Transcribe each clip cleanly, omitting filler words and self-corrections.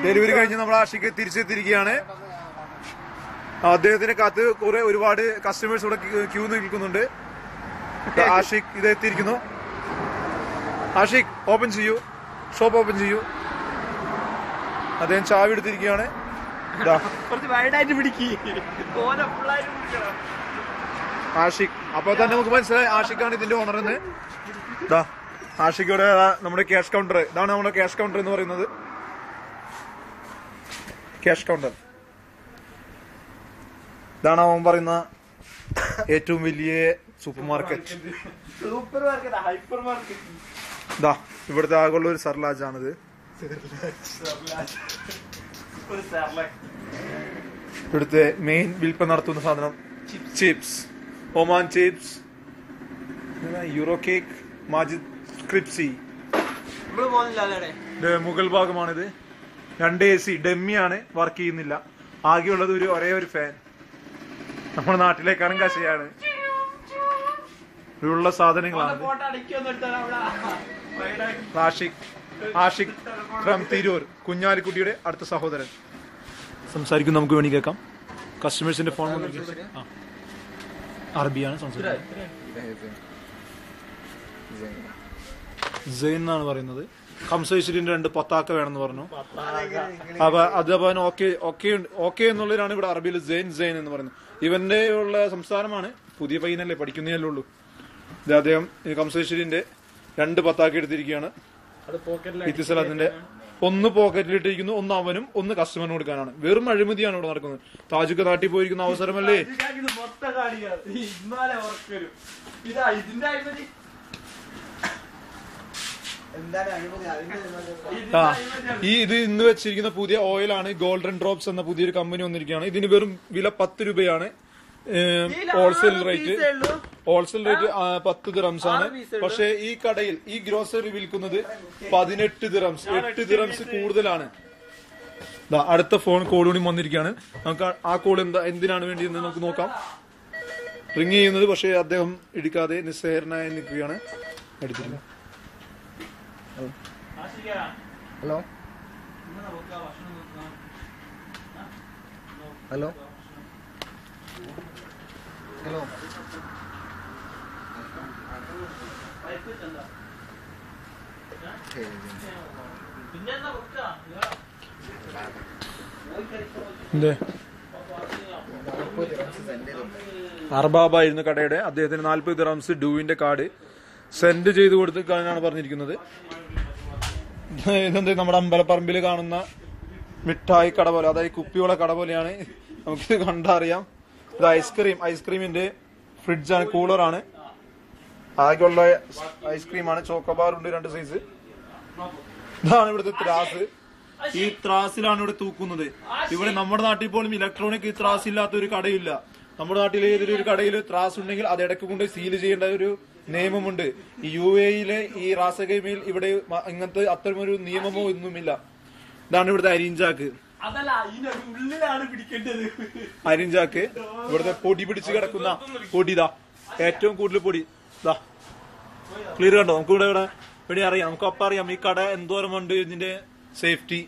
Delivery കഴിഞ്ഞ് നമ്മൾ ആഷിക്ക് തിരിച്ചെത്തിയിരിക്കുകയാണ്. അദ്ദേഹത്തിന് കാത്ത് ഒരുപാട് കസ്റ്റമേഴ്സ് ഇവിടെ ക്യൂ നിൽക്കുന്നുണ്ട്. ആഷിഖ് ഇത് എത്തിയിരിക്കുന്നു. ആഷിഖ് ഓപ്പൺ ചെയ്യൂ, ഷോപ്പ് ഓപ്പൺ ചെയ്യൂ. അദ്ദേഹം ചാവി എടുത്തിരിക്കുകയാണ്. ആഷിഖ് അപ്പൊ തന്നെ നമുക്ക് മനസ്സിലായി ആഷിഖാണ് ഇതിന്റെ ഓണർ എന്ന്. ആഷിഖോടെ നമ്മുടെ ക്യാഷ് കൗണ്ടർ, ഇതാണ് നമ്മുടെ ക്യാഷ് കൗണ്ടർ എന്ന് പറയുന്നത്. ക്യാഷ് കൗണ്ടർ ഇതാണ് അവൻ പറയുന്ന ഏറ്റവും വലിയ സൂപ്പർ മാർക്കറ്റ്. ഇതാ ഇവിടുത്തെ ആകെയുള്ള ഒരു സർലാജ് ആണിത്. ഇവിടുത്തെ മെയിൻ വിൽപ്പന നടത്തുന്ന സാധനം chips, Oman chips, euro cake, Majid crispy. Mughal ഭാഗമാണിത്. 2 AC ഡെമ്മിയാണ്, വർക്ക് ചെയ്യുന്നില്ല. ആകെയുള്ളത് ഒരേ ഒരു ഫാൻ. നമ്മുടെ നാട്ടിലേക്കാളും കശയാണ്. ഇവിടെയുള്ള സാധനങ്ങളാണ്. ആഷിഖ് ഫ്രം തിരൂർ, കുഞ്ഞാലിക്കുട്ടിയുടെ അടുത്ത സഹോദരൻ സംസാരിക്കും. നമുക്ക് വേണ്ടി കേൾക്കാം. കസ്റ്റമേഴ്സിന്റെ ഫോൺ അറബിയാണ് സംസാരിക്കുന്നത്. സെയിൻ എന്നാണ് പറയുന്നത്. ഹംസൈശ്വരിന്റെ 2 പത്താക്ക വേണമെന്ന് പറഞ്ഞു. അപ്പൊ അതേപോലെ ഓക്കെ എന്നുള്ളതിനാണ് ഇവിടെ അറബിയിൽ സെയിൻ എന്ന് പറയുന്നത്. ഇവന്റെ ഉള്ള സംസ്ഥാനമാണ്. പുതിയ പയ്യനല്ലേ, പഠിക്കുന്നതല്ലേ ഉള്ളൂ. അദ്ദേഹം ഹംസൈശ്വരിന്റെ 2 പത്താക്ക എടുത്തിരിക്കുകയാണ്. ഇത്തിസലാത്തിന്റെ 1 പോക്കറ്റിലിട്ടിരിക്കുന്നു, 1 അവനും 1 കസ്റ്റമറിന് കൊടുക്കാനാണ്. വെറും അഴിമതിയാണ് ഇവിടെ നടക്കുന്നത്. താജുക്ക് നാട്ടിൽ പോയിരിക്കുന്ന അവസരമല്ലേ. ഇത് ഇന്ന് വെച്ചിരിക്കുന്ന പുതിയ ഓയിലാണ്. ഗോൾഡൻ ഡ്രോപ്സ് എന്ന പുതിയൊരു കമ്പനി വന്നിരിക്കുകയാണ്. ഇതിന് വെറും വില 10 രൂപയാണ്. ഹോൾസെയിൽ റേറ്റ് 10 ദിറംസ് ആണ്. പക്ഷെ ഈ കടയിൽ ഈ ഗ്രോസറി വിൽക്കുന്നത് 18 ദിറംസ്, 8 ദിറംസ് കൂടുതലാണ്. അടുത്ത ഫോൺ കോൾ കൂടി വന്നിരിക്കുകയാണ്. നമുക്ക് ആ കോൾ എന്തിനാണ് വേണ്ടിയെന്ന് നമുക്ക് നോക്കാം. റിങ് ചെയ്യുന്നത്, പക്ഷെ അദ്ദേഹം എടുക്കാതെ നിസ്സഹരനായി നിൽക്കുകയാണ്. എടുത്തില്ല. ഹലോ ഹലോ ഹലോ അർബാബായിരുന്നു കടയുടെ. അദ്ദേഹത്തിന് 40 ദിറംസ് ഡൂവിന്റെ കാർഡ് സെൻഡ് ചെയ്ത് കൊടുത്തിട്ടാണ് പറഞ്ഞിരിക്കുന്നത്. ഇതെന്ത് നമ്മുടെ അമ്പലപ്പറമ്പിൽ കാണുന്ന മിഠായി കട പോലെ, അതായത് കുപ്പിയുള്ള കട പോലെയാണ്. നമുക്ക് കണ്ടറിയാം. ഇത് ഐസ്ക്രീമിന്റെ ഫ്രിഡ്ജാണ്, കൂളറാണ്. ആകെയുള്ള ഐസ്ക്രീമാണ്. ചോക്കോബാർ ഉണ്ട് 2 സൈസ്. ഇതാണ് ഇവിടുത്തെ ത്രാസ്. ഈ ത്രാസിലാണ് ഇവിടെ തൂക്കുന്നത്. ഇവിടെ നമ്മുടെ നാട്ടിൽ പോലും ഇലക്ട്രോണിക് ത്രാസ് ഇല്ലാത്ത ഒരു കടയില്ല. നമ്മുടെ നാട്ടിൽ ഏതൊരു കടയിൽ ത്രാസ് ഉണ്ടെങ്കിൽ അത് ഇടയ്ക്ക് കൊണ്ട് സീല് ചെയ്യേണ്ട ഒരു നിയമമുണ്ട്. ഈ UAE-യിലെ ഈ റാസഗൈമയിൽ ഇവിടെ ഇങ്ങനത്തെ അത്തരമൊരു നിയമമോ ഒന്നുമില്ല. ഇതാണ് ഇവിടുത്തെ അരിഞ്ചാക്ക്. അരിഞ്ചാക്ക് ഇവിടുത്തെ പൊടി പിടിച്ച് കിടക്കുന്ന പൊടിതാ, ഏറ്റവും കൂടുതൽ പൊടി. ക്ലിയർ കണ്ടോ? നമുക്ക് ഇവിടെ അറിയാം, നമുക്ക് അപ്പം അറിയാം ഈ കട എന്തോരം ഉണ്ട്, ഇതിന്റെ സേഫ്റ്റി.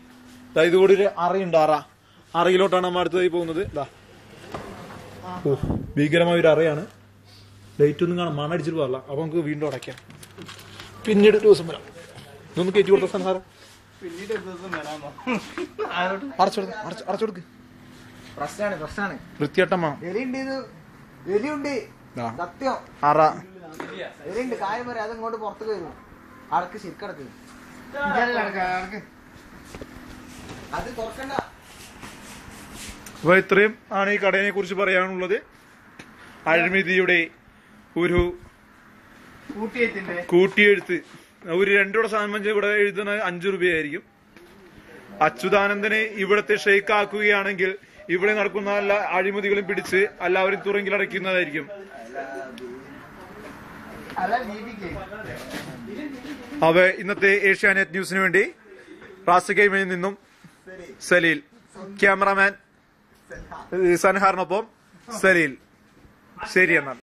ഇതുകൂടി ഒരു അറയുണ്ട്. അറയിലോട്ടാണ് നമ്മൾ അടുത്തതായി പോകുന്നത്. ഭീകരമായ ഒരു അറയാണ്. ലൈറ്റ് ഒന്നും കാണാം, മണടിച്ചിട്ട് പാടില്ല. അപ്പൊ നമുക്ക് വീണ്ടും അടയ്ക്കാം. പിന്നീട് ഒരു ദിവസം വരാം. ഇതൊന്ന് കയറ്റി കൊടുത്ത സംസാരം അടച്ചോടുക്ക്. വൃത്തിയട്ടമ്മ അതങ്ങോട്ട് പുറത്തേക്ക് വരും. അടക്ക് ശരിക്കടക്ക്, അത് തുറക്കണ്ട. അപ്പൊ ഇത്രയും ആണ് ഈ കടയെ കുറിച്ച് പറയാനുള്ളത്. അഴിമതിയുടെ ഒരു കൂട്ടിയെഴുത്ത്. ഒരു 2 രൂപയുടെ സാധനം ഇവിടെ എഴുതുന്നത് 5 രൂപയായിരിക്കും. അച്യുതാനന്ദനെ ഇവിടത്തെ ഷെയ്ക്ക് ആക്കുകയാണെങ്കിൽ ഇവിടെ നടക്കുന്ന എല്ലാ അഴിമതികളും പിടിച്ച് എല്ലാവരും തുറങ്കിലടയ്ക്കുന്നതായിരിക്കും. അവ ഇന്നത്തെ ഏഷ്യാനെറ്റ് ന്യൂസിന് വേണ്ടി റാസഗൈമയിൽ നിന്നും സലീൽ, ക്യാമറാമാൻ സൻഹാറിനൊപ്പം സലീൽ. ശരി എന്നാൽ.